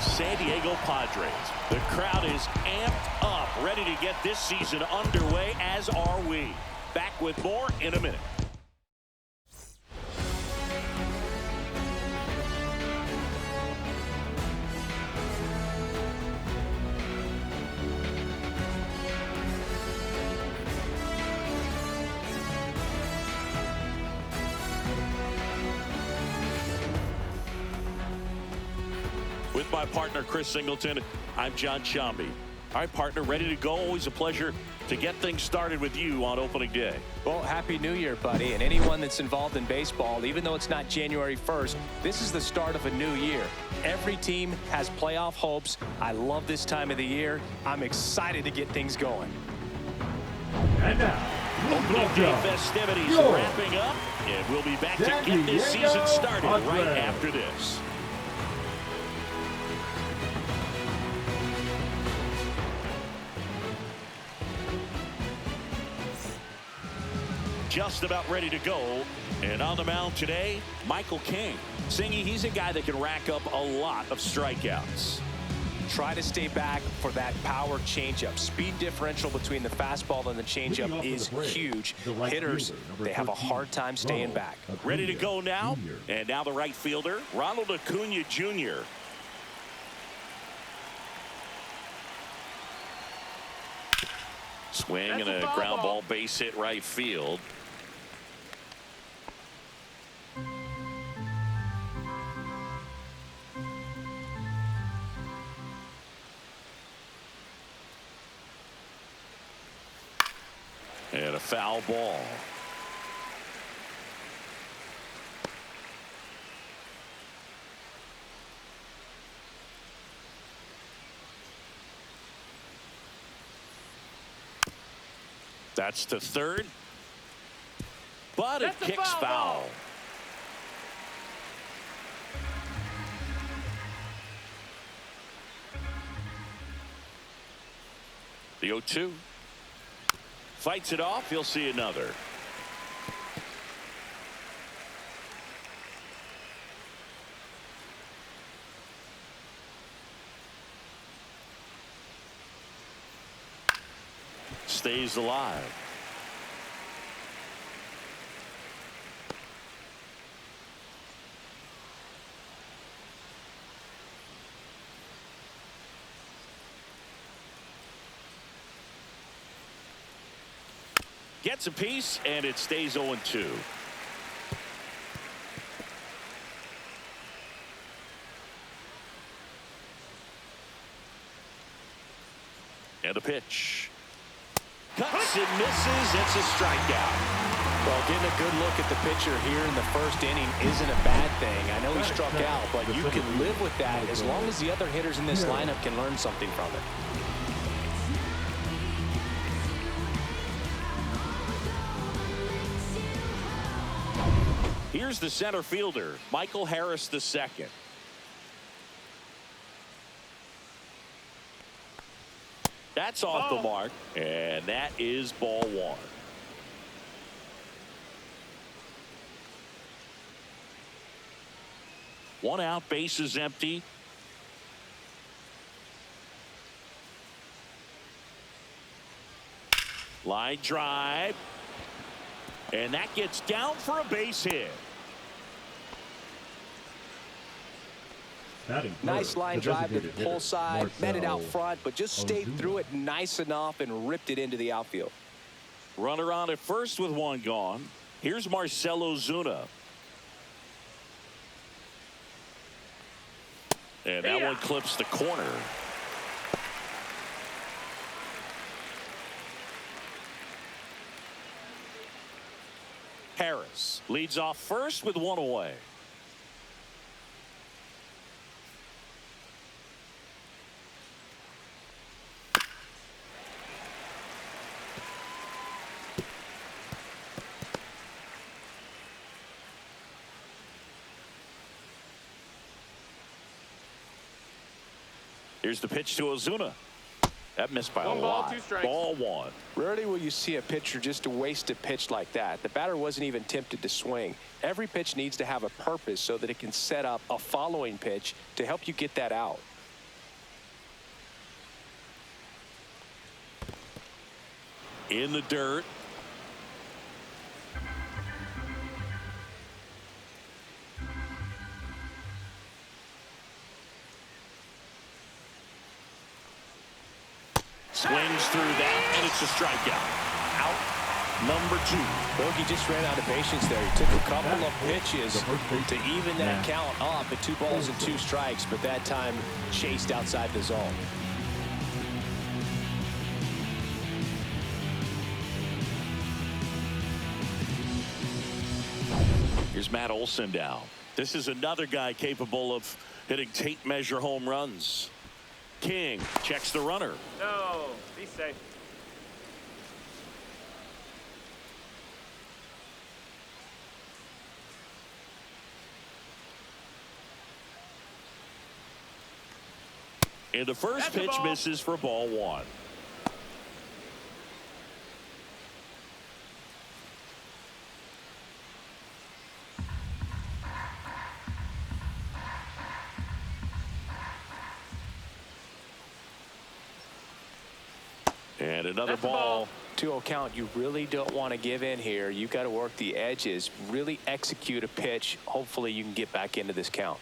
San Diego Padres. The crowd is amped up, ready to get this season underway, as are we. Back with more in a minute. With my partner, Chris Singleton, I'm John Shambi. All right, partner, ready to go. Always a pleasure to get things started with you on opening day. Well, Happy New Year, buddy. And anyone that's involved in baseball, even though it's not January 1st, this is the start of a new year. Every team has playoff hopes. I love this time of the year. I'm excited to get things going. And now, opening day festivities wrapping up, and we'll be back to get this season started right after this. Just about ready to go. And on the mound today, Michael King. Singy, he's a guy that can rack up a lot of strikeouts. Try to stay back for that power changeup. Speed differential between the fastball and the changeup is huge. Hitters, they have a hard time staying back. Ready to go now. And now the right fielder, Ronald Acuna Jr. Swing and a ground ball, base hit right field. And a foul ball. That's to third. But it kicks foul. The 0-2. Fights it off. He'll see another. Stays alive. Gets a piece, and it stays 0-2. And a pitch. Cuts and misses. It's a strikeout. Well, getting a good look at the pitcher here in the first inning isn't a bad thing. I know he struck out, but you can live with that as long as the other hitters in this lineup can learn something from it. Here's the center fielder, Michael Harris II. That's off the mark, and that is ball one. One out, base is empty. Line drive. And that gets down for a base hit. Nice line drive to the pull side, met it out front, but just stayed through it nice enough and ripped it into the outfield. Runner on at first with one gone. Here's Marcell Ozuna. And that one clips the corner. Harris leads off first with one away. Here's the pitch to Ozuna. That missed by a lot. Ball one. Rarely will you see a pitcher just to waste a pitch like that. The batter wasn't even tempted to swing. Every pitch needs to have a purpose so that it can set up a following pitch to help you get that out. In the dirt. Swings through that, and it's a strikeout. Out number 2. Bogey just ran out of patience there. He took a couple of pitches to even that count up at 2 balls and 2 strikes, but that time chased outside the zone. Here's Matt Olson down. This is another guy capable of hitting tape measure home runs. King checks the runner. No, be safe. And the first pitch misses for ball 1. And another ball. 2-0 count. You really don't want to give in here. You've got to work the edges, really execute a pitch. Hopefully you can get back into this count.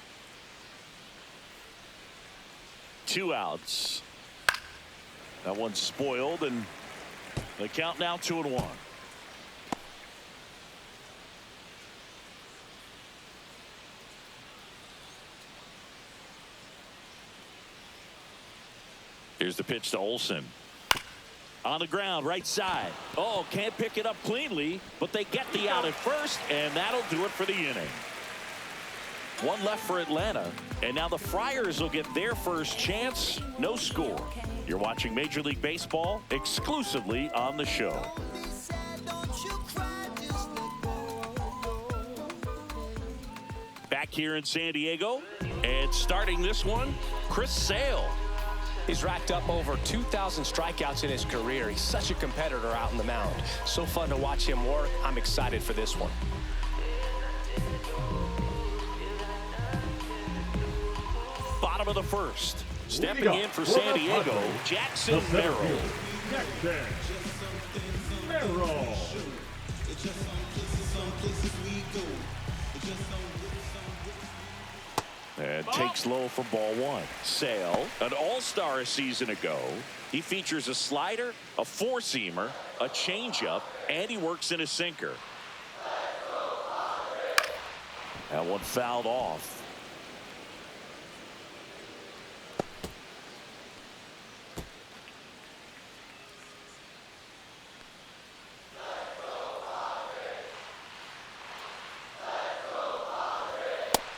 2 outs. That one's spoiled, and the count now 2-1. Here's the pitch to Olson. On the ground, right side. Oh, can't pick it up cleanly, but they get the out at first, and that'll do it for the inning. 1 left for Atlanta, and now the Friars will get their first chance. No score. You're watching Major League Baseball exclusively on the show. Back here in San Diego, and starting this one, Chris Sale. He's racked up over 2,000 strikeouts in his career. He's such a competitor out in the mound. So fun to watch him work. I'm excited for this one. Bottom of the first. Stepping in for San Diego, Jackson Merrill. Jackson Merrill. And takes low for ball 1. Sale, an all-star a season ago. He features a slider, a four-seamer, a changeup, and he works in a sinker. That one fouled off.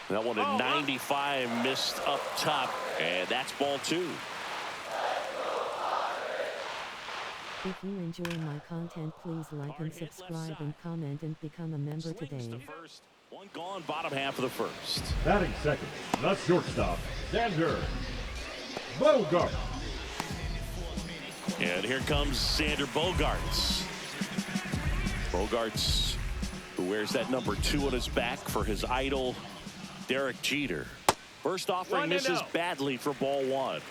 That one at 95 missed up top, and that's ball 2. If you enjoy my content, please like and subscribe and comment and become a member today. One gone, bottom half of the first. Batting second, the shortstop, Xander Bogaerts. And here comes Xander Bogaerts. Bogaerts, who wears that number 2 on his back for his idol, Derek Jeter. First offering misses badly for ball 1.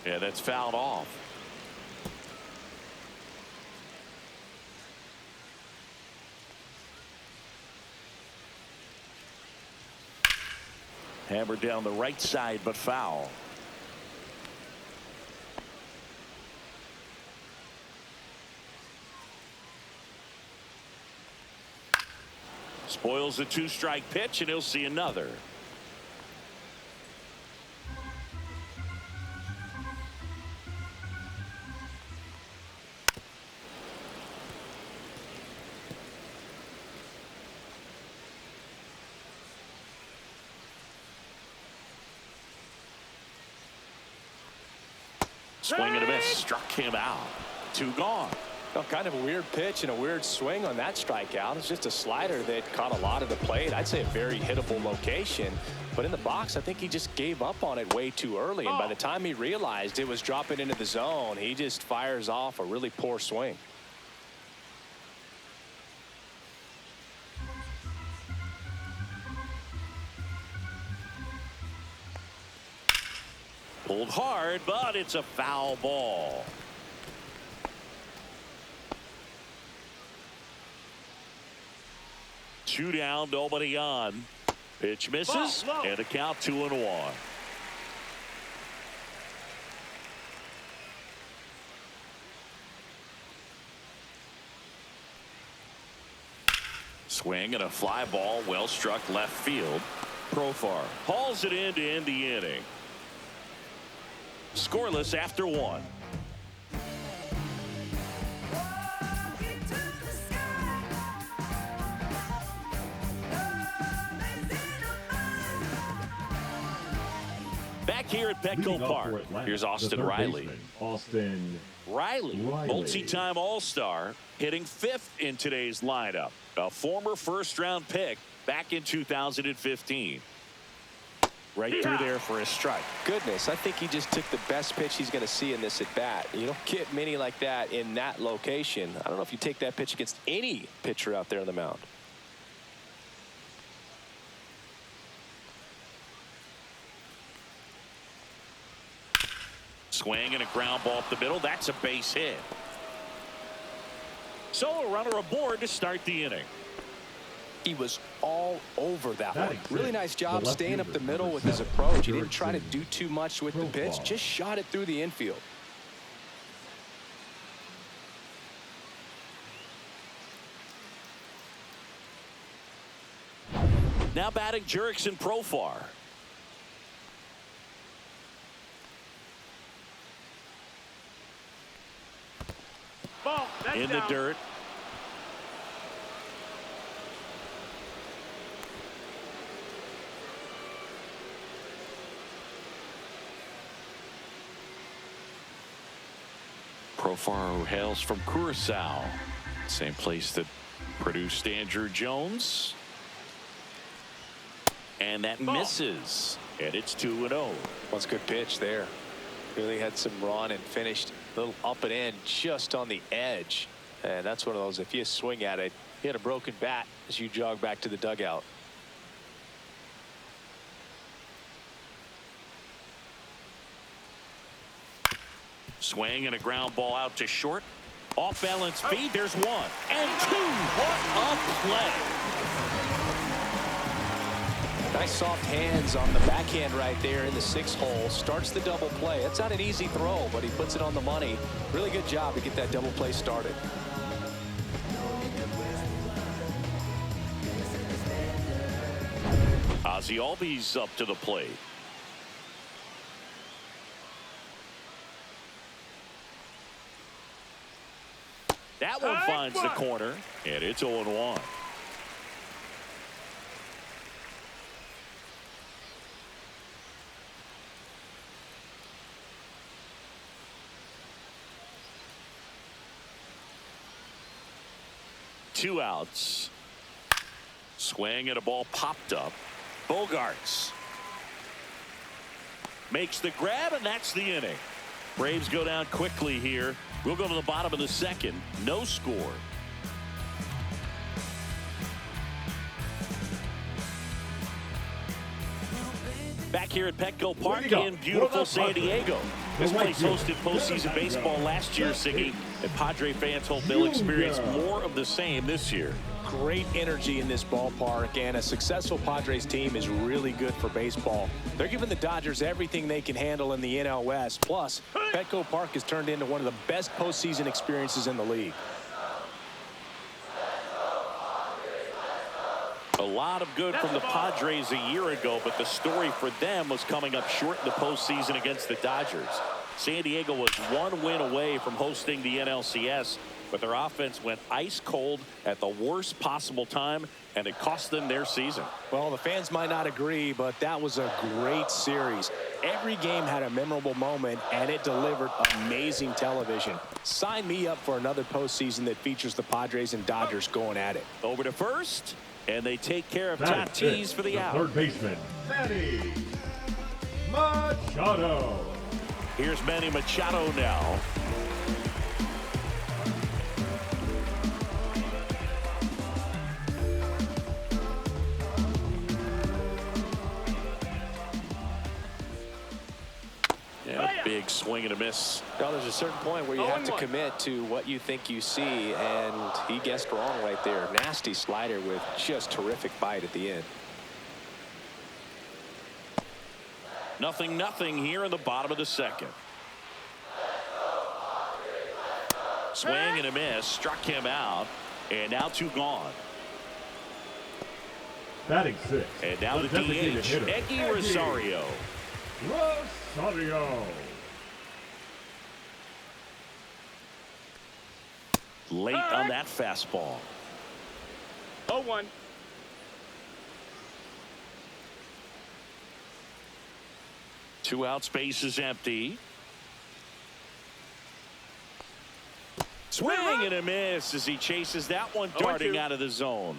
Yeah, that's fouled off. Hammered down the right side, but foul. Spoils the 2-strike pitch, and he'll see another. Swing and a miss, struck him out. 2 gone. Well, kind of a weird pitch and a weird swing on that strikeout. It's just a slider that caught a lot of the plate. I'd say a very hittable location. But in the box, I think he just gave up on it way too early. And by the time he realized it was dropping into the zone, he just fires off a really poor swing. Pulled hard, but it's a foul ball. Two down, nobody on. Pitch misses, and a count 2-1. Swing and a fly ball, well struck left field. Profar hauls it in to end the inning. Scoreless after 1. Back here at Petco Park, here's Austin Riley. Riley, multi-time All-Star, hitting 5th in today's lineup. A former first-round pick back in 2015. Right through there for a strike. Goodness, I think he just took the best pitch he's going to see in this at-bat. You don't get many like that in that location. I don't know if you take that pitch against any pitcher out there on the mound. Swing and a ground ball up the middle. That's a base hit. So a runner aboard to start the inning. He was all over that one. Really nice job staying up the middle with his approach. He didn't try to do too much with the pitch, just shot it through the infield. Now batting Jurickson Profar. In the dirt. Profar, who hails from Curacao, same place that produced Andrew Jones. And that misses, and it's 2-0. That's a good pitch there. Really had some run and finished a little up and in just on the edge. And that's one of those, if you swing at it, you had a broken bat as you jog back to the dugout. Swing and a ground ball out to short. Off balance feed. There's 1 and 2. What a play. Nice soft hands on the backhand right there in the 6th hole. Starts the double play. It's not an easy throw, but he puts it on the money. Really good job to get that double play started. Ozzie Albies up to the plate. That one finds the corner, and it's 0-1. Two outs. Swing and a ball popped up. Bogarts makes the grab, and that's the inning. Braves go down quickly here. We'll go to the bottom of the 2nd. No score. Back here at Petco Park in beautiful San Diego. This place hosted postseason baseball last year, Siggy, and Padre fans hope they'll experience more of the same this year. Great energy in this ballpark, and a successful Padres team is really good for baseball. They're giving the Dodgers everything they can handle in the NL West. Plus, Petco Park has turned into one of the best postseason experiences in the league. A lot of good from the Padres a year ago, but the story for them was coming up short in the postseason against the Dodgers. San Diego was 1 win away from hosting the NLCS, but their offense went ice cold at the worst possible time, and it cost them their season. Well, the fans might not agree, but that was a great series. Every game had a memorable moment, and it delivered amazing television. Sign me up for another postseason that features the Padres and Dodgers going at it. Over to first, and they take care of Tatis for the out. Third baseman, Manny Machado. Here's Manny Machado now. big swing and a miss. Well, there's a certain point where you have to commit to what you think you see, and he guessed wrong right there. Nasty slider with just terrific bite at the end. 0-0 here in the bottom of the second. Swing and a miss, struck him out, and now 2 gone. Batting 6. And now the DH, Eddie Rosario. Rosario. Late on that fastball. 0-1. Two out, space is empty. Swing and a miss as he chases that one darting out of the zone.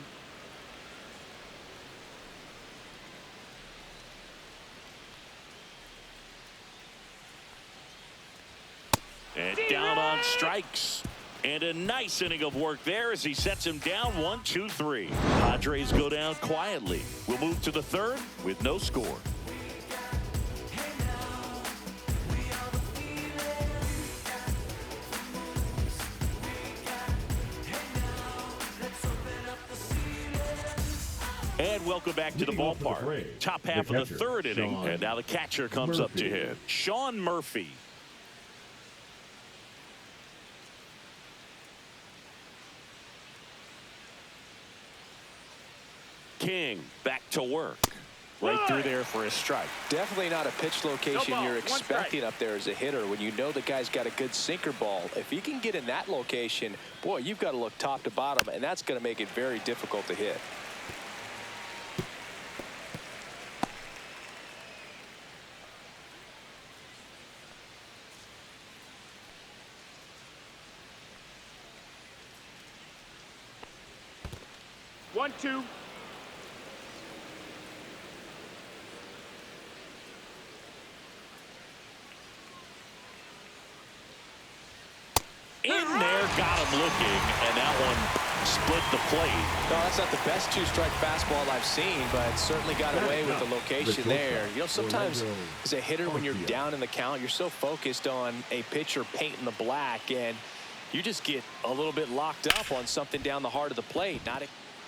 And down on strikes. And a nice inning of work there as he sets him down 1-2-3. Padres go down quietly. We'll move to the third with no score. And welcome back to the ballpark. Top half of the third inning. And now the catcher comes up to hit. Sean Murphy. King back to work. Right through there for a strike. Definitely not a pitch location you're expecting up there as a hitter when you know the guy's got a good sinker ball. If he can get in that location, boy, you've got to look top to bottom, and that's going to make it very difficult to hit. One, two. In there, got him looking, and that one split the plate. No, that's not the best two-strike fastball I've seen, but certainly got away with the location there. You know, sometimes as a hitter, when you're down in the count, you're so focused on a pitcher painting the black, and you just get a little bit locked up on something down the heart of the plate.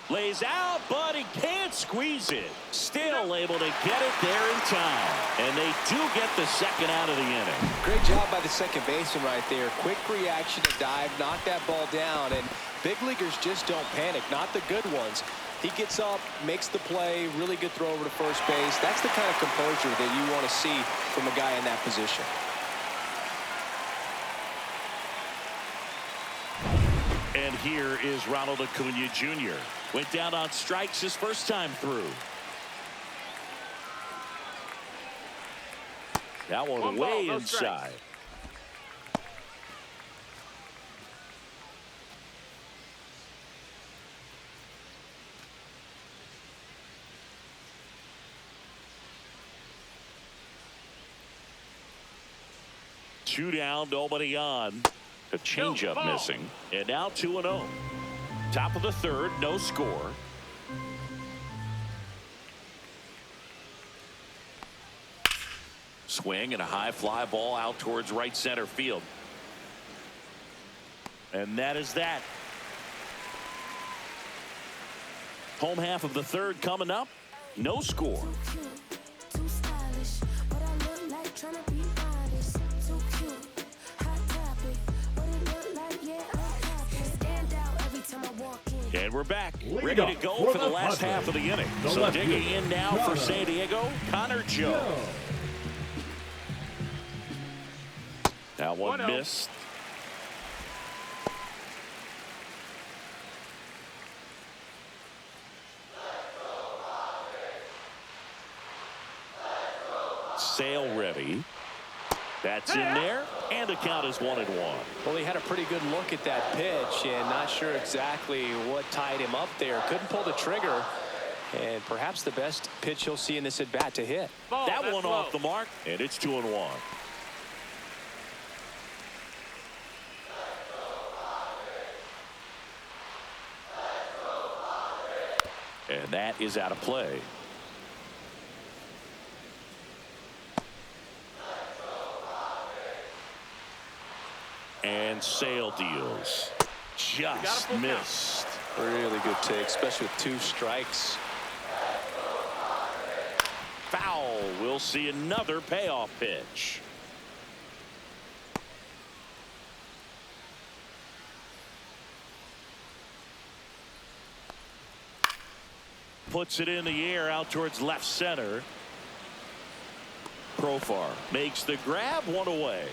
Lays out, but he can't squeeze it. Still able to get it there in time. And they do get the second out of the inning. Great job by the second baseman right there. Quick reaction to dive, knock that ball down. And big leaguers just don't panic, not the good ones. He gets up, makes the play, really good throw over to first base. That's the kind of composure that you want to see from a guy in that position. And here is Ronald Acuna Jr. Went down on strikes his first time through. That one way inside. Two down, nobody on. A changeup missing. And now 2-0. Top of the third, no score. Swing and a high fly ball out towards right center field. And that is that. Home half of the third coming up. No score. And we're back, ready to go for the last half of the inning. So digging in now for San Diego, Connor Joe. That one missed. Sale ready. That's in there, and the count is 1-1. Well, he had a pretty good look at that pitch, and not sure exactly what tied him up there. Couldn't pull the trigger, and perhaps the best pitch he'll see in this at-bat to hit. That one off the mark, and it's 2-1. And that is out of play. And Sale deals. Just missed. Really good take, especially with 2 strikes. Foul. We'll see another payoff pitch. Puts it in the air out towards left center. Profar makes the grab, 1 away.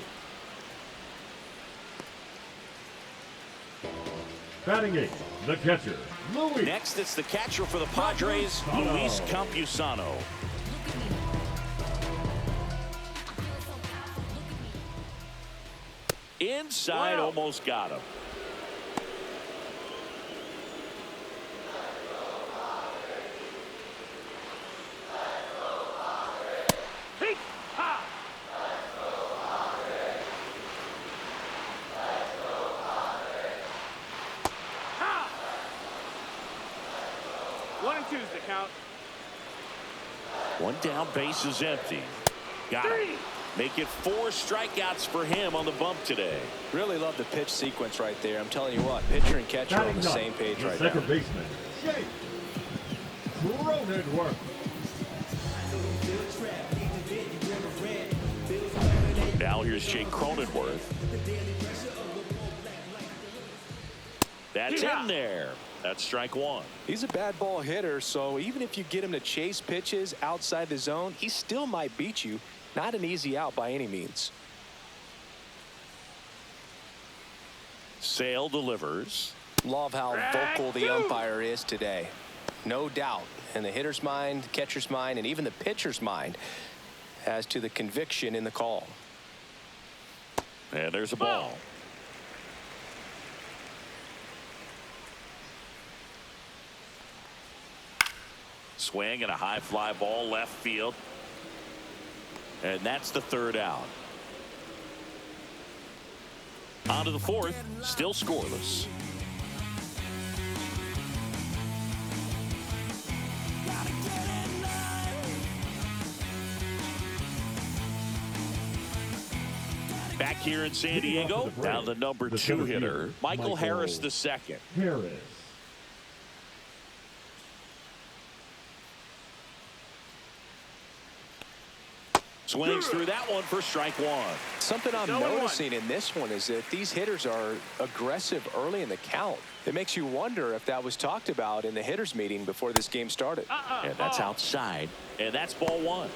Batting 8, the catcher, Luis. Next, it's the catcher for the Padres, Luis Campusano. Inside, almost got him. One and two's the count. 1 down, base is empty. Got him. Make it 4 strikeouts for him on the bump today. Really love the pitch sequence right there. I'm telling you what, pitcher and catcher are on the same page right now. Second baseman, Jake Cronenworth. Now here's Jake Cronenworth. That's in there. That's strike 1. He's a bad ball hitter, so even if you get him to chase pitches outside the zone, he still might beat you. Not an easy out by any means. Sale delivers. Love how vocal the umpire is today. No doubt in the hitter's mind, catcher's mind, and even the pitcher's mind as to the conviction in the call. And there's a ball. Swing and a high fly ball left field. And that's the 3rd out. On to the 4th, still scoreless. Back here in San Diego, now the number 2 hitter, Michael Harris II. Harris. Swings through that one for strike 1. Something I'm noticing in this one is that these hitters are aggressive early in the count. It makes you wonder if that was talked about in the hitters meeting before this game started. And that's outside. And that's ball 1.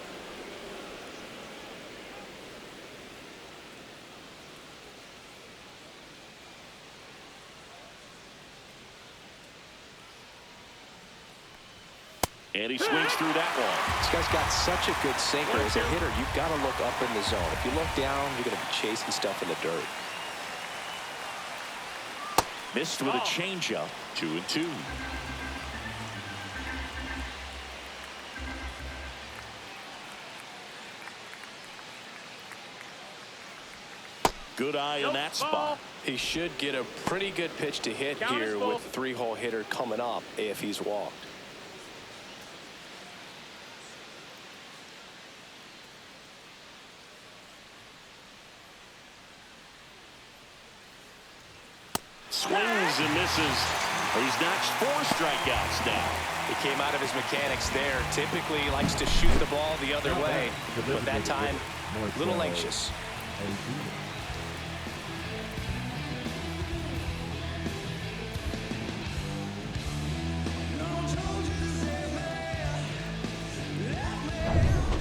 And he swings through that one. This guy's got such a good sinker. As a hitter, you've got to look up in the zone. If you look down, you're going to be chasing stuff in the dirt. Missed with a changeup. 2-2. Good eye in that spot. He should get a pretty good pitch to hit here with the 3-hole hitter coming up if he's walked. Swings and misses. He's notched 4 strikeouts now. He came out of his mechanics there. Typically he likes to shoot the ball the other way, but that time a little anxious.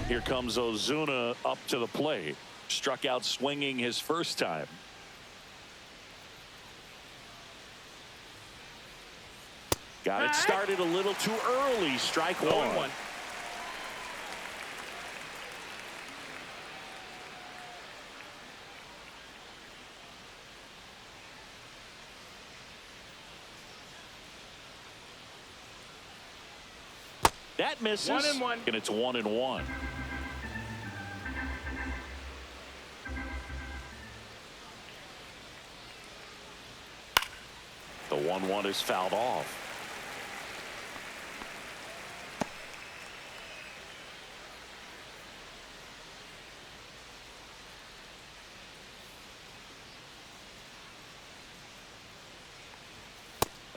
Here comes Ozuna up to the plate. Struck out swinging his first time. Got it started a little too early. Strike 1. That misses. 1-1. And it's 1-1. The 1-1 is fouled off.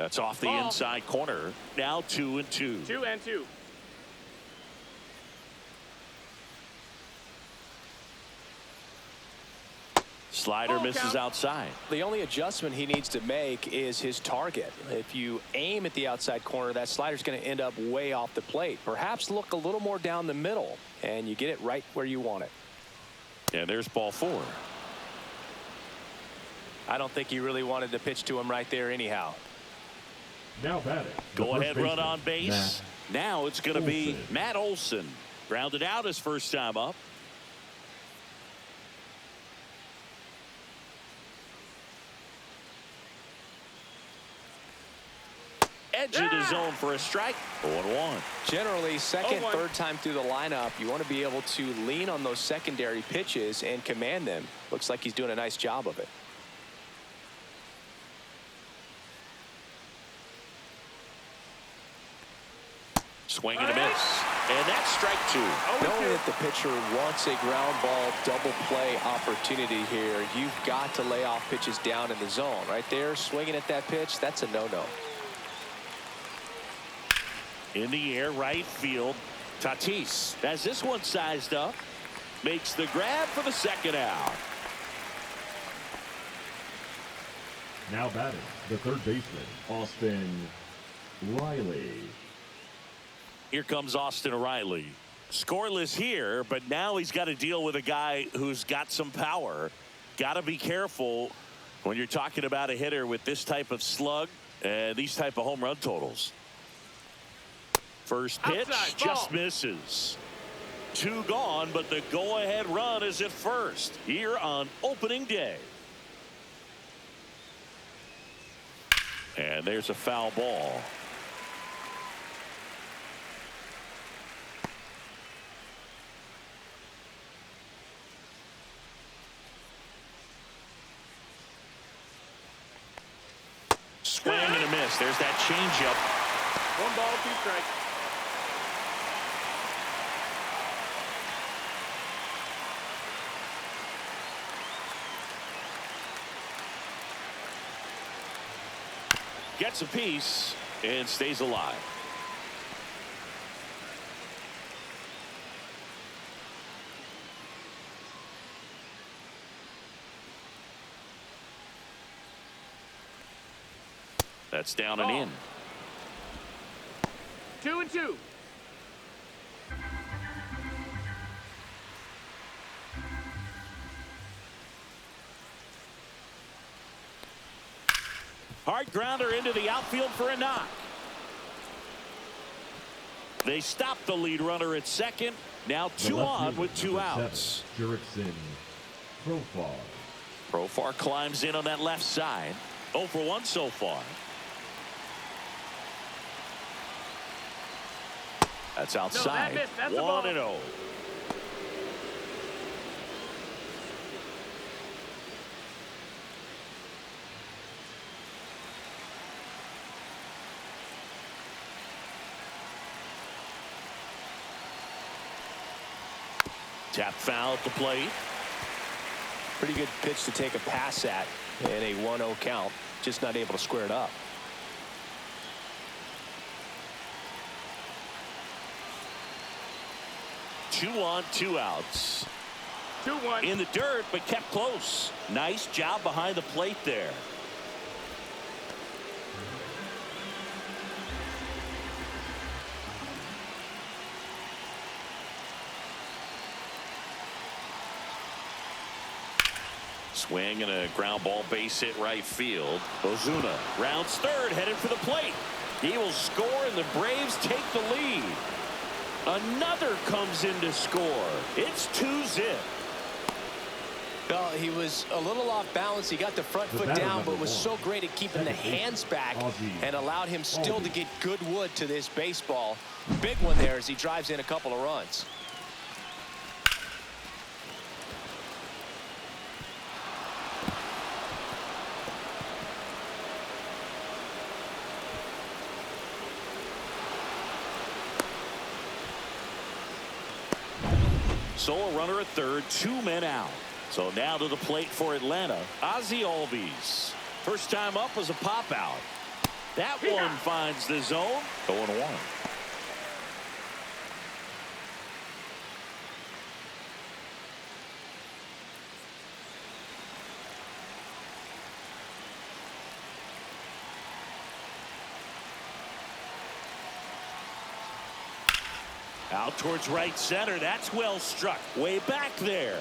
That's off the Ball. inside corner. Now 2-2. 2-2. Slider Ball misses count. outside. The only adjustment he needs to make is his target. If you aim at the outside corner, that slider's going to end up way off the plate. Perhaps look a little more down the middle, and you get it right where you want it. And there's ball 4. I don't think he really wanted to pitch to him right there anyhow. Now batting. the Go first ahead, run baseman, on base. Matt Now it's going to be Olson. Matt Olson. Grounded out his first time up. Edge of the zone for a strike. 0-1. Generally, second, 0-1. third time through the lineup, you want to be able to lean on those secondary pitches and command them. Looks like he's doing a nice job of it. Swing and a miss. And that's strike 2. Knowing that the pitcher wants a ground ball double play opportunity here, you've got to lay off pitches down in the zone. Right there, swinging at that pitch, that's a no-no. In the air, right field. Tatis has this one sized up. Makes the grab for the second out. Now batting. The third baseman, Austin Riley. Here comes Austin Riley. Scoreless here, but now he's got to deal with a guy who's got some power. Got to be careful when you're talking about a hitter with this type of slug and these type of home run totals. First pitch Outside, just ball. misses. 2 gone, but the go-ahead run is at first here on opening day. And there's a foul ball. Swing and a miss. There's that changeup. 1 ball, 2 strikes. Gets a piece and stays alive. That's down and in. 2-2. Hard grounder into the outfield for a knock. They stop the lead runner at second. Now The 2 left on fielder, with 2 number outs. 7, Jurickson Profar. Profar climbs in on that left side. 0 for 1 so far. That's outside. missed. That's a 1-0. ball. Tap foul at the plate. Pretty good pitch to take a pass at in a 1-0 count. Just not able to square it up. Two on, 2 outs. 2-1. In the dirt, but kept close. Nice job behind the plate there. Swing and a ground ball base hit right field. Ozuna rounds third, headed for the plate. He will score, and the Braves take the lead. Another comes in to score. It's 2-0. Well, he was a little off balance. He got the front The foot batter, down, but number was 1, so great at keeping the second baseman, hands back Ozzie and allowed him still to Albies. get good wood to this baseball. Big one there as he drives in a couple of runs. So a runner at third, 2 men out. So now to the plate for Atlanta, Ozzie Albies. First time up was a pop out. That one finds the zone. 0-1. Out towards right center. That's well struck. Way back there.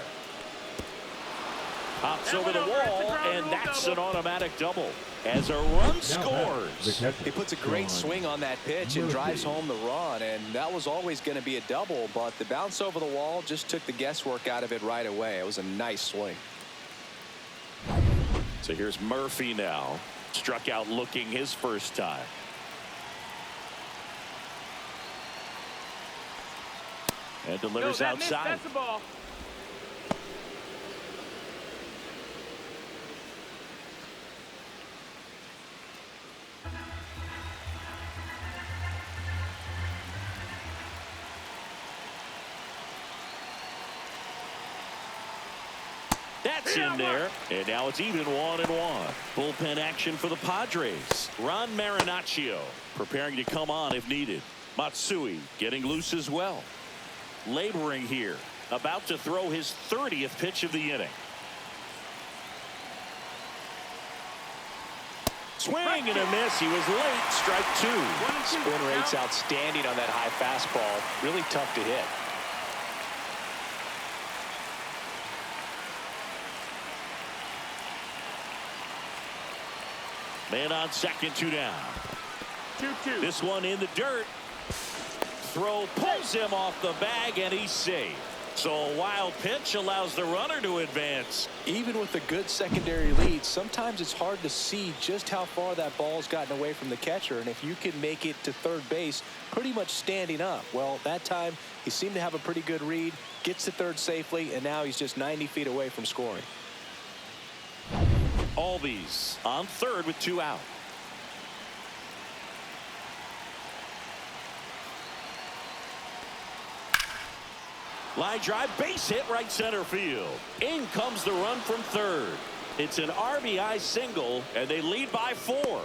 Pops over the wall, and that's an automatic double. As a run scores. He puts a great swing on that pitch and drives home the run, and that was always going to be a double, but the bounce over the wall just took the guesswork out of it right away. It was a nice swing. So here's Murphy now. Struck out looking his first time. And delivers outside. That's the ball. That's in there. And now it's even 1-1. Bullpen action for the Padres. Ron Marinaccio preparing to come on if needed. Matsui getting loose as well. Laboring here. About to throw his 30th pitch of the inning. Swing and a miss. He was late. Strike two. Spin rate's outstanding on that high fastball. Really tough to hit. Man on second, 2 down. 2-2. This one in the dirt. Throw pulls him off the bag, and he's safe. So a wild pitch allows the runner to advance. Even with a good secondary lead, sometimes it's hard to see just how far that ball's gotten away from the catcher, and if you can make it to third base pretty much standing up. Well, that time he seemed to have a pretty good read, gets to third safely, and now he's just 90 feet away from scoring. Albies on third with 2 out. Line drive, base hit, right center field. In comes the run from third. It's an RBI single, and they lead by 4.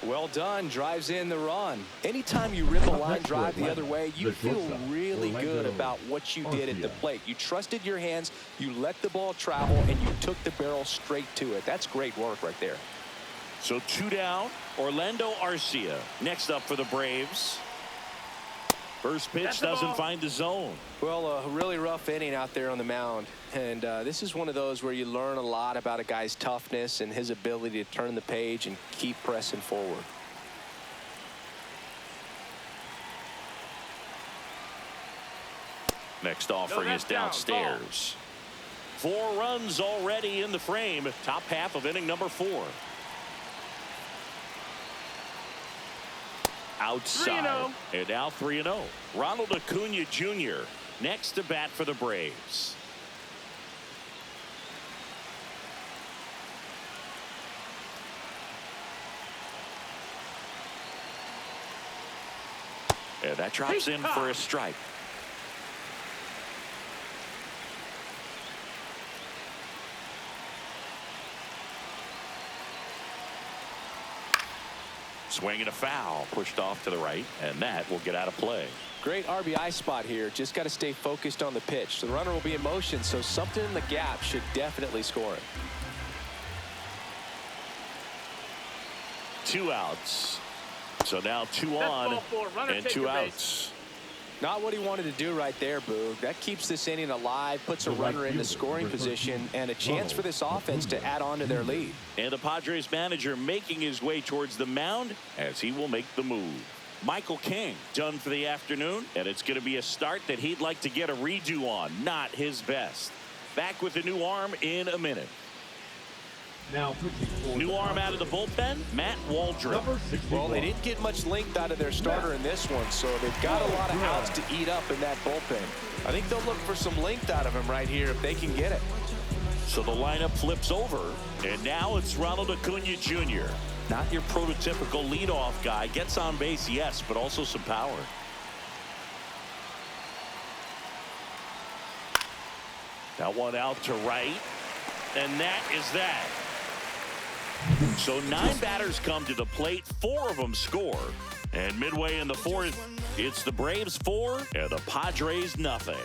Well done. Drives in the run. Anytime you rip a line drive the other way, you feel really good about what you did at the plate. You trusted your hands, you let the ball travel, and you took the barrel straight to it. That's great work right there. So 2 down. Orlando Arcia next up for the Braves. First pitch doesn't find the zone. Well, a really rough inning out there on the mound. And this is one of those where you learn a lot about a guy's toughness and his ability to turn the page and keep pressing forward. Next offering is downstairs. 4 runs already in the frame. Top half of inning number 4. Outside. 3-0. And now 3-0. Ronald Acuna Jr. next to bat for the Braves. And that drops in for a strike. Swing and a foul, pushed off to the right, and that will get out of play. Great RBI spot here. Just got to stay focused on the pitch. The runner will be in motion, so something in the gap should definitely score it. 2 outs. So now 2 on and 2 outs. Not what he wanted to do right there, Boog. That keeps this inning alive, puts a runner in the scoring position, and a chance for this offense to add on to their lead. And the Padres manager making his way towards the mound as he will make the move. Michael King done for the afternoon, and it's going to be a start that he'd like to get a redo on. Not his best. Back with the new arm in a minute. Now new arm out of the bullpen, Matt Waldron. Well, they didn't get much length out of their starter in this one, so they've got a lot of outs to eat up in that bullpen. I think they'll look for some length out of him right here if they can get it. So the lineup flips over, and now it's Ronald Acuna Jr. Not your prototypical leadoff guy. Gets on base, yes, but also some power. That one out to right, and that is that. So 9 batters come to the plate, 4 of them score. And midway in the 4th, it's the Braves 4 and the Padres nothing.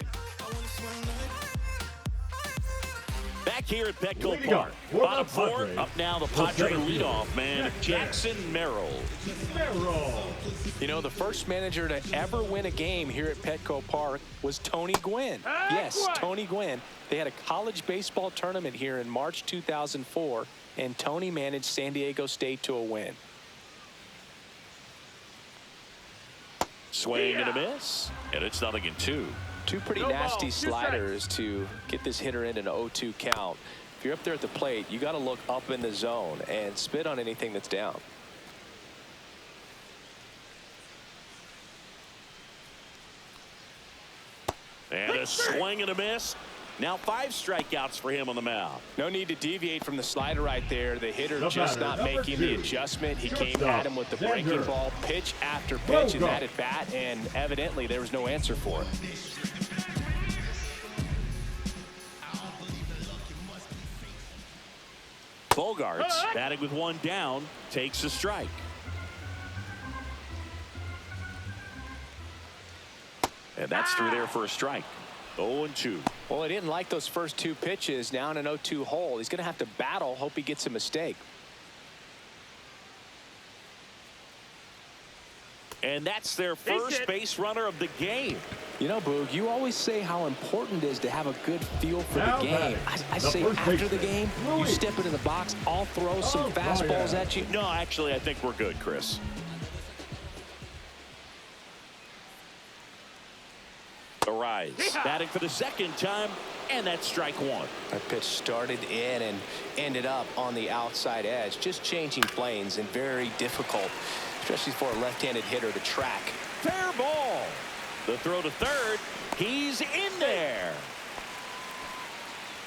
Back here at Petco Park, bottom 4, up now the Padre leadoff man, Jackson Merrill. You know, the first manager to ever win a game here at Petco Park was Tony Gwynn. Yes, Tony Gwynn. They had a college baseball tournament here in March 2004, and Tony managed San Diego State to a win. Swing and a miss, and it's 0-2. Two pretty nasty sliders to get this hitter in an 0-2 count. If you're up there at the plate, you got to look up in the zone and spit on anything that's down. And a swing and a miss. Now 5 strikeouts for him on the mound. No need to deviate from the slider right there. The hitter just not making the adjustment. He came at him with the breaking ball, pitch after pitch, and that at bat, and evidently there was no answer for it. Bogarts, batting with 1 down, takes a strike. And that's through there for a strike. 0-2. Well, he didn't like those first 2 pitches. Now in an 0-2 hole, he's going to have to battle, hope he gets a mistake. And that's their first base runner of the game. You know, Boog, you always say how important it is to have a good feel for the game. I say after the game, you step into the box, I'll throw some fastballs at you. No, actually, I think we're good, Chris. Arise, batting for the 2nd time, and that's strike 1. That pitch started in and ended up on the outside edge, just changing planes, and very difficult, especially for a left-handed hitter to track. Fair ball. The throw to 3rd. He's in there.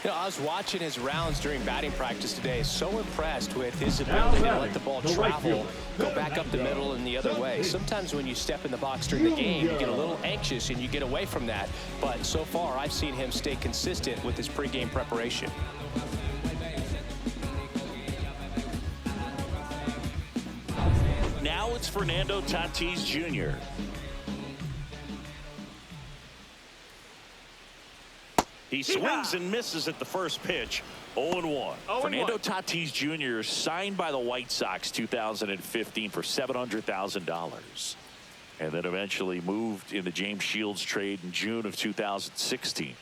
You know, I was watching his rounds during batting practice today. So impressed with his ability to let the ball travel, go back up the middle and the other way. Sometimes when you step in the box during the game, you get a little anxious and you get away from that. But so far, I've seen him stay consistent with his pregame preparation. Now it's Fernando Tatis Jr. He swings and misses at the first pitch. 0-1. Fernando Tatis Jr. signed by the White Sox 2015 for $700,000. And then eventually moved in the James Shields trade in June of 2016.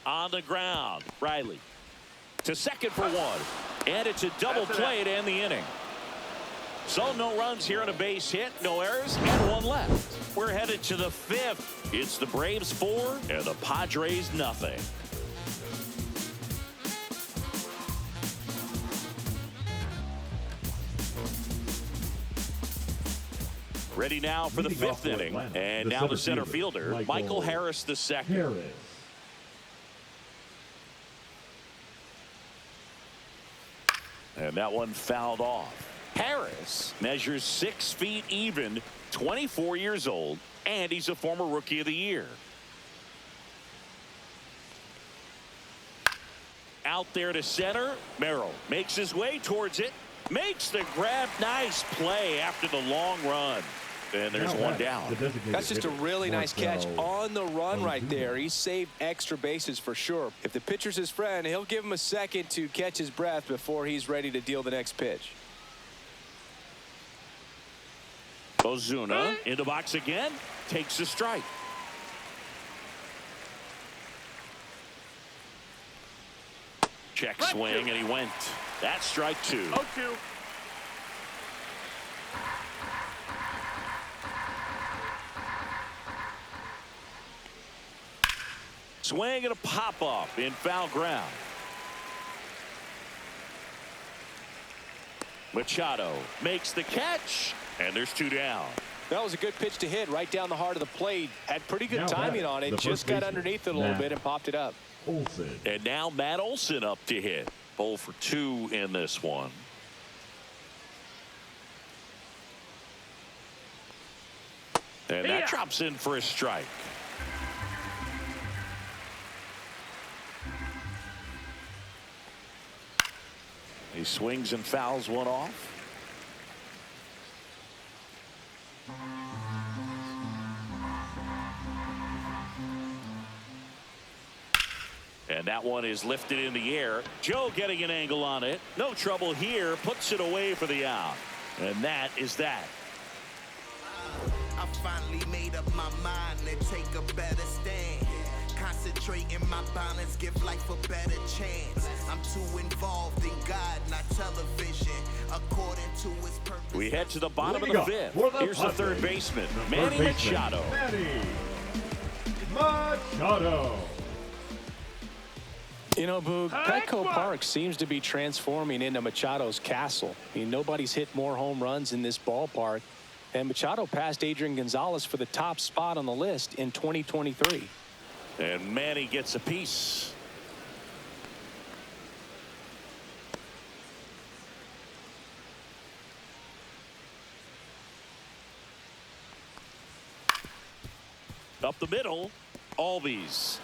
On the ground, Riley to second for 1, and it's a double play to end the inning. So no runs here on a base hit, no errors, and 1 left. We're headed to the 5th. It's the Braves 4 and the Padres nothing. Ready now for the 5th inning, and now the center fielder, Michael Harris II. And that one fouled off. Harris measures 6 feet even, 24 years old, and he's a former Rookie of the Year. Out there to center, Merrill makes his way towards it, makes the grab. Nice play after the long run. And there's 1 down. That's just a really nice catch on the run right there. He saved extra bases for sure. If the pitcher's his friend, he'll give him a second to catch his breath before he's ready to deal the next pitch. Ozuna in the box again, takes a strike. Check swing, and he went. That's strike 2. 0-2. Swing and a pop-up in foul ground. Machado makes the catch, and there's 2 down. That was a good pitch to hit right down the heart of the plate. Had pretty good timing on it. Just got underneath it a little bit and popped it up. And now Matt Olson up to hit. 0 for 2 in this one. And that drops in for a strike. He swings and fouls one off. And that one is lifted in the air. Joe getting an angle on it. No trouble here. Puts it away for the out. And that is that. I finally made up my mind to take a better stand. Concentrate in my balance, give life a better chance. I'm too involved in God, not television. According to his purpose. We head to the bottom of the fifth. Here's the third baseman, Manny Machado. Manny Machado. You know, Boog, Petco Park seems to be transforming into Machado's castle. I mean, nobody's hit more home runs in this ballpark. And Machado passed Adrian Gonzalez for the top spot on the list in 2023. And Manny gets a piece. Up the middle, Albies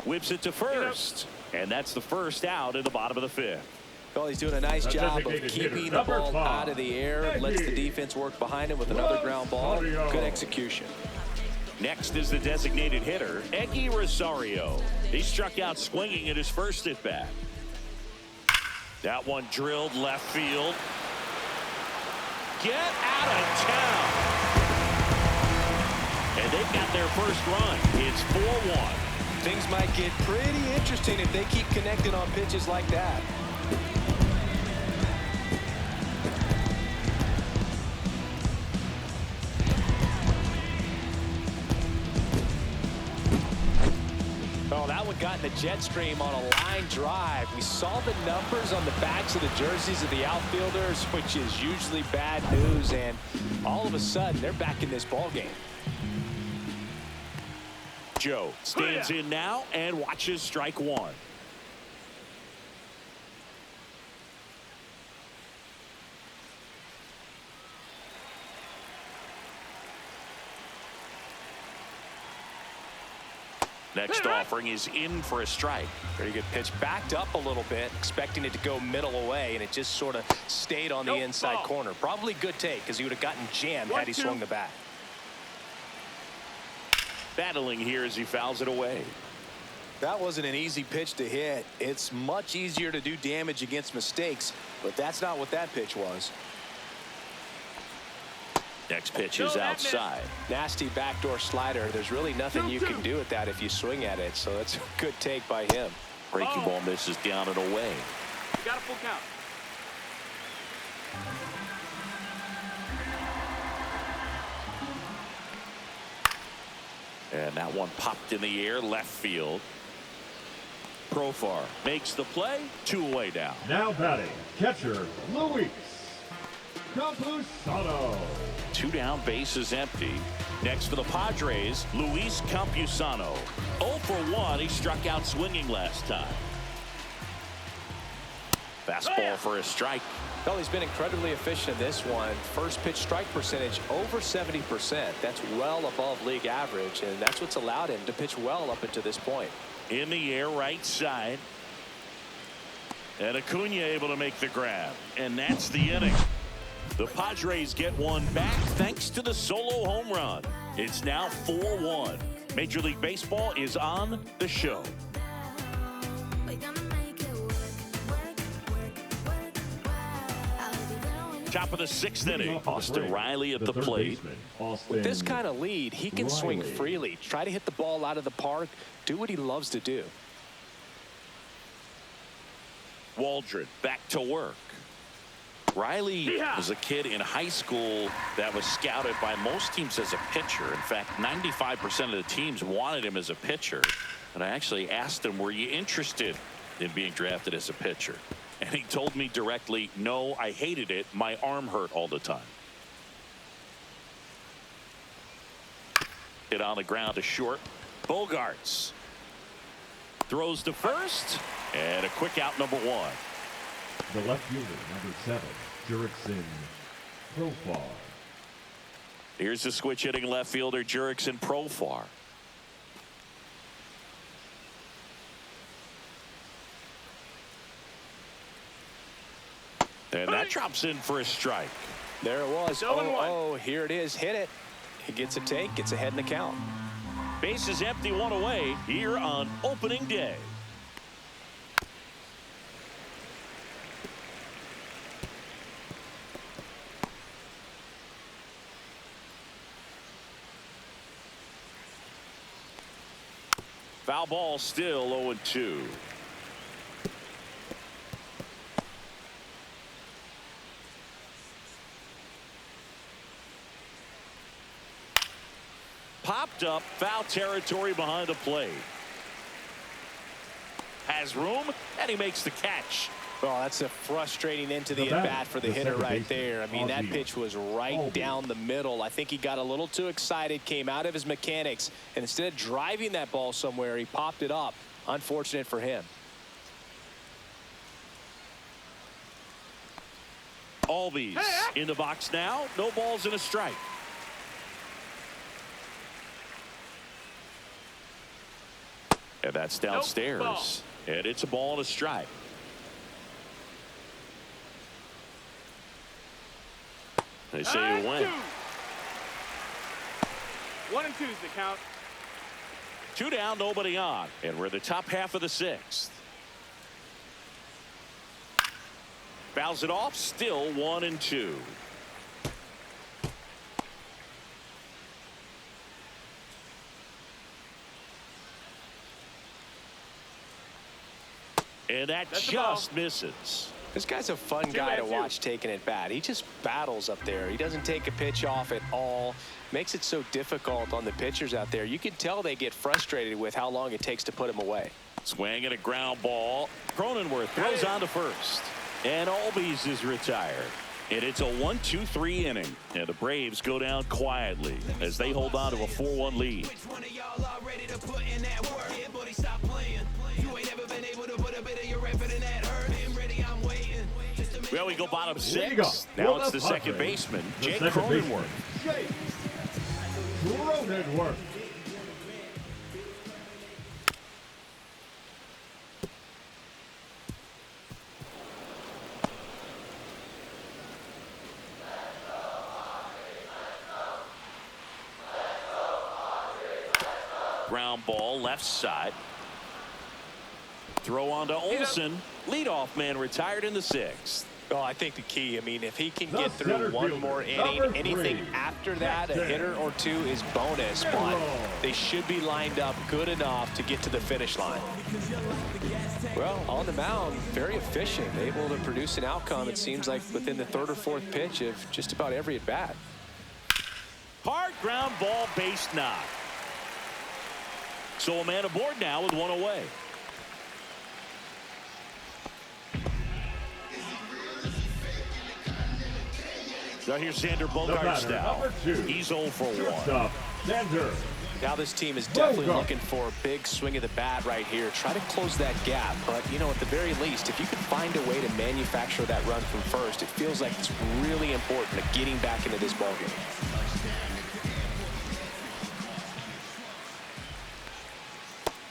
whips it to first. And that's the first out in the bottom of the fifth. Well, he's doing a nice job of keeping the ball out of the air. Lets the defense work behind him with another ground ball. Good execution. Next is the designated hitter, Eggy Rosario. He struck out swinging in his first at bat. That one drilled left field. Get out of town. And they've got their first run. It's 4-1. Things might get pretty interesting if they keep connecting on pitches like that. Oh, that one got in the jet stream on a line drive. We saw the numbers on the backs of the jerseys of the outfielders, which is usually bad news, and all of a sudden they're back in this ball game. Joe stands in now and watches strike one. Next offering is in for a strike. Pretty good pitch. Backed up a little bit, expecting it to go middle away, and it just sort of stayed on the inside corner. Probably good take, because he would have gotten jammed had he swung the bat. Battling here as he fouls it away. That wasn't an easy pitch to hit. It's much easier to do damage against mistakes, but that's not what that pitch was. Next pitch is outside. Nasty backdoor slider. There's really nothing you can do with that if you swing at it, so that's a good take by him. Breaking ball misses down and away. Got a full count. And that one popped in the air left field. Profar makes the play. 2 away now. Now batting, catcher Luis Campusano. 2 down, bases empty. Next for the Padres, Luis Campusano. 0 for 1. He struck out swinging last time. Fastball for a strike. Well, he's been incredibly efficient in this one. First pitch strike percentage over 70%. That's well above league average, and that's what's allowed him to pitch well up until this point. In the air, right side. And Acuna able to make the grab. And that's the inning. The Padres get one back thanks to the solo home run. It's now 4-1. Major League Baseball is on the show. Top of the 6th inning. Austin Riley at the plate. With this kind of lead, he can swing freely, try to hit the ball out of the park, do what he loves to do. Waldron back to work. Riley was a kid in high school that was scouted by most teams as a pitcher. In fact, 95% of the teams wanted him as a pitcher. And I actually asked him, were you interested in being drafted as a pitcher? And he told me directly, no, I hated it. My arm hurt all the time. Hit on the ground to short. Bogarts throws to first. And a quick out, number 1. The left fielder, number 7, Jurickson Profar. Here's the switch hitting left fielder Jurickson Profar. And that drops in for a strike. There it was. 0-1. Oh, here it is. Hit it. He gets a take, gets ahead in the count. Bases empty, one away here on opening day. Foul ball, still 0-2. Popped up, foul territory behind the plate. Has room, and he makes the catch. Oh, that's a frustrating into the at-bat for the hitter right there. I mean, that pitch was right down the middle. I think he got a little too excited, came out of his mechanics, and instead of driving that ball somewhere, he popped it up. Unfortunate for him. Albies in the box now. No balls and a strike. And that's downstairs. And it's a ball and a strike. They say you win. 1-2 is the count. 2 down, nobody on. And we're in the top half of the 6th. Fouls it off, still 1-2. And that just misses. This guy's a fun guy to watch taking at bat. He just battles up there. He doesn't take a pitch off at all. Makes it so difficult on the pitchers out there. You can tell they get frustrated with how long it takes to put him away. Swing and a ground ball. Cronenworth throws on to first. And Albies is retired. And it's a 1-2-3 inning. And the Braves go down quietly as they hold on to a 4-1 lead. Well, we go bottom 6. Now it's the second baseman, Jake Cronenworth. Ground ball left side. Throw on to Olsen. Leadoff man retired in the 6th. Oh, I think the key, I mean, if he can get through one more inning, anything after that, a hitter or two is bonus, but they should be lined up good enough to get to the finish line. Well, on the mound, very efficient, able to produce an outcome, it seems like, within the 3rd or 4th pitch of just about every at-bat. Hard ground ball, base knock. So a man aboard now with 1 away. Now here's Xander Bogaerts now. He's 0 for 1. Now this team is definitely looking for a big swing of the bat right here. Try to close that gap. But, you know, at the very least, if you can find a way to manufacture that run from first, it feels like it's really important to getting back into this ballgame.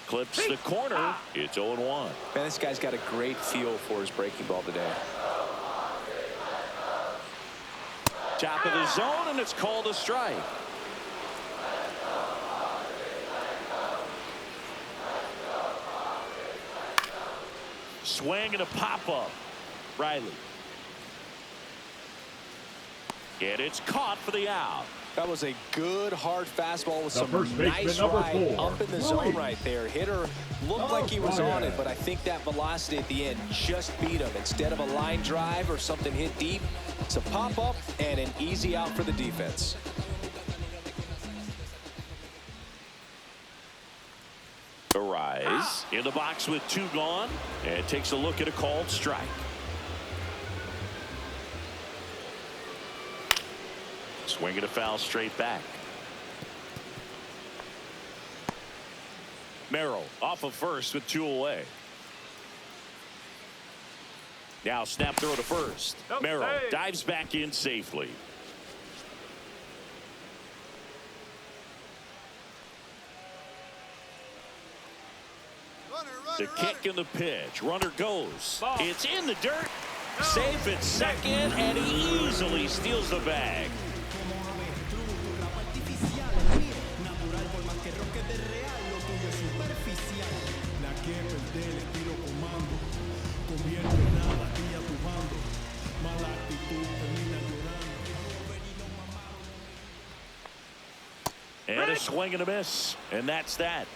Clips the corner. It's 0-1. Man, this guy's got a great feel for his breaking ball today. Top of the zone, and it's called a strike. Swing and a pop-up. Riley. And it's caught for the out. That was a good hard fastball with some nice ride up in the zone right there. Hitter looked like he was on it, but I think that velocity at the end just beat him. Instead of a line drive or something hit deep, it's a pop-up and an easy out for the defense. Arise in the box with 2 gone, and takes a look at a called strike. Swinging a foul straight back. Merrill off of first with 2 away. Now snap throw to first. Merrill dives back in safely. The kick and the pitch. Runner goes. It's in the dirt. Safe at second, and he easily steals the bag. And a swing and a miss, and that's that.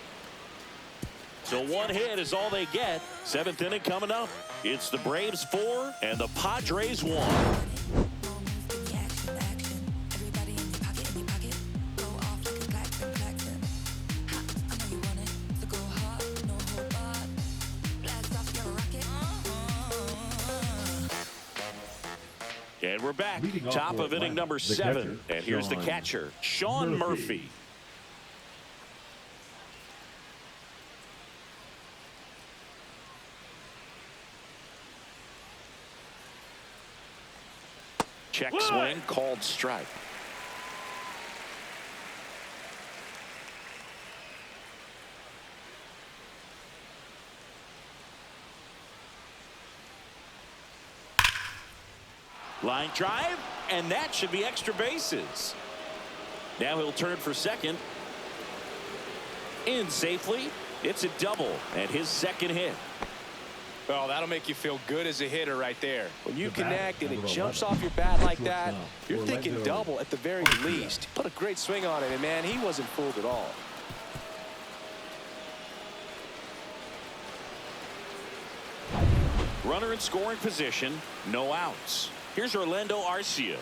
So one hit is all they get. Seventh inning coming up. It's the Braves 4 and the Padres 1. And we're back. Top of inning number 7. And here's the catcher, Sean Murphy. Check swing, called strike. Line drive, and that should be extra bases. Now he'll turn for second. In safely. It's a double, and his second hit. Well, that'll make you feel good as a hitter right there. When you connect and it jumps off your bat like that, you're thinking double at the very least. Put a great swing on it, and man, he wasn't fooled at all. Runner in scoring position, no outs. Here's Orlando Arcia.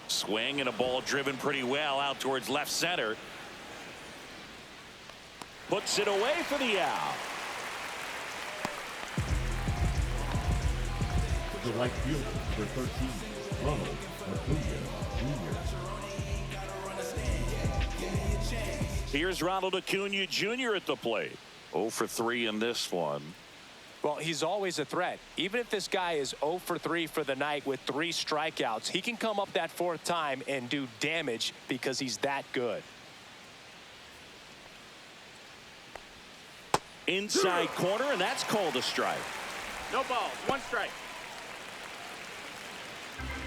Swing and a ball driven pretty well out towards left center. Puts it away for the out. The right fielder for 13, Ronald Acuna Jr. Here's Ronald Acuna Jr. at the plate. 0 for 3 in this one. Well, he's always a threat. Even if this guy is 0 for 3 for the night with 3 strikeouts, he can come up that 4th time and do damage because he's that good. Inside corner, and that's called a strike. No balls. 1 strike.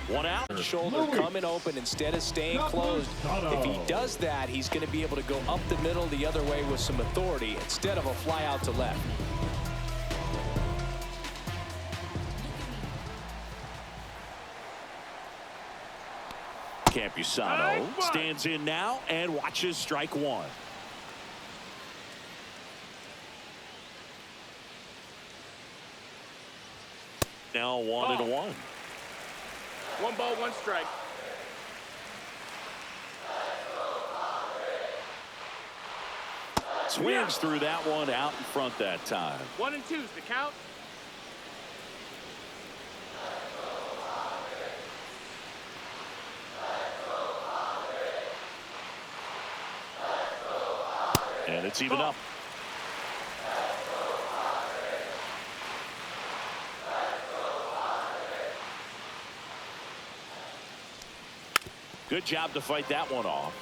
1 out. Shoulder coming open instead of staying closed. If he does that, he's going to be able to go up the middle the other way with some authority instead of a fly out to left. Campusano stands in now and watches strike 1. Now 1-1. 1 ball, 1 strike. Swings through that one out in front that time. 1 and 2's the count. And it's even up. Good job to fight that one off.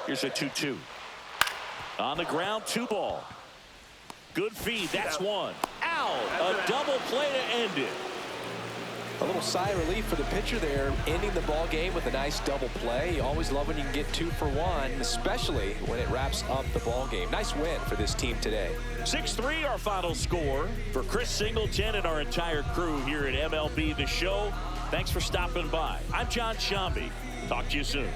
Here's a 2-2. On the ground, 2 ball. Good feed. That's 1. Out. A double play to end it. A little sigh of relief for the pitcher there, ending the ball game with a nice double play. You always love when you can get 2 for 1, especially when it wraps up the ball game. Nice win for this team today. 6-3 our final score. For Chris Singleton and our entire crew here at MLB The Show, thanks for stopping by. I'm John Shambi. Talk to you soon.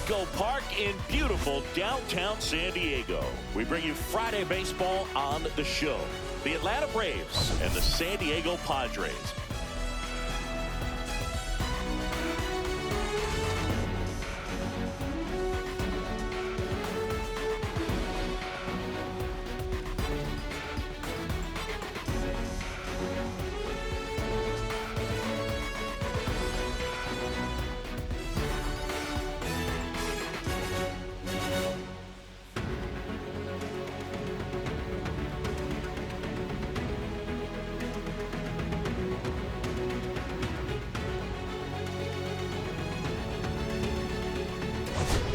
Petco Park in beautiful downtown San Diego. We bring you Friday baseball on the show. The Atlanta Braves and the San Diego Padres.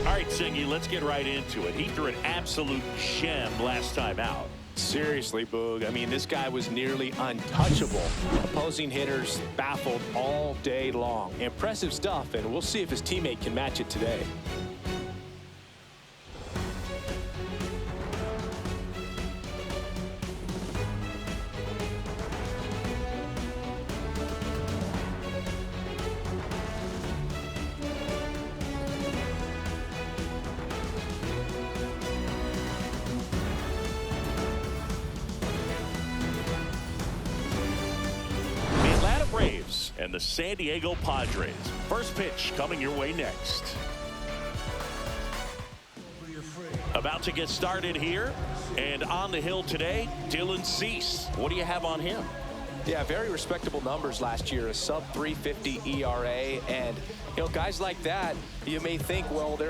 All right, Singy, let's get right into it. He threw an absolute gem last time out. Seriously, Boog. I mean, this guy was nearly untouchable. Opposing hitters baffled all day long. Impressive stuff, and we'll see if his teammate can match it today. Braves and the San Diego Padres. First pitch coming your way next. About to get started here, and on the hill today, Dylan Cease. What do you have on him? Yeah, very respectable numbers last year, a sub-350 ERA, and, you know, guys like that, you may think, well, they're